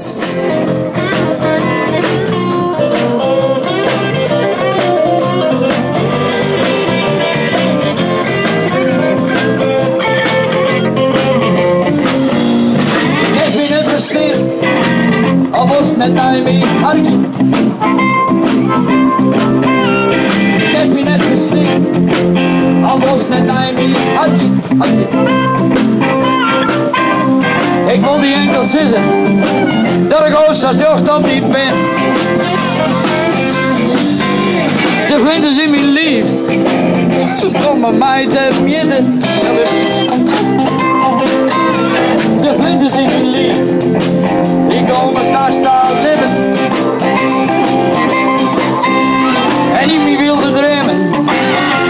Al was net naar mijn hartje. Is me net gesticht. Al was net naar mijn hartje. Ik wil die enkel zissen. Dat ik ooit als dochter op niet ben. De vlinders in mijn lief. Kom met mij te mitten. De vlinders in mijn lief. Die komen naast haar lippen. En niet meer wilde dromen.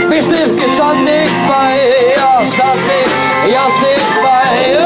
Best even zat dichtbij. Ja, zat dichtbij.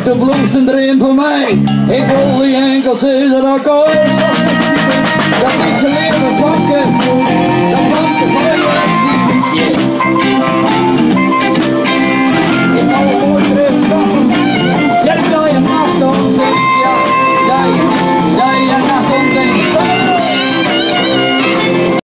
De bloemsten erin voor mij. Ik wil die enkel zeggen dat ik ooit dat niet te leren pakken.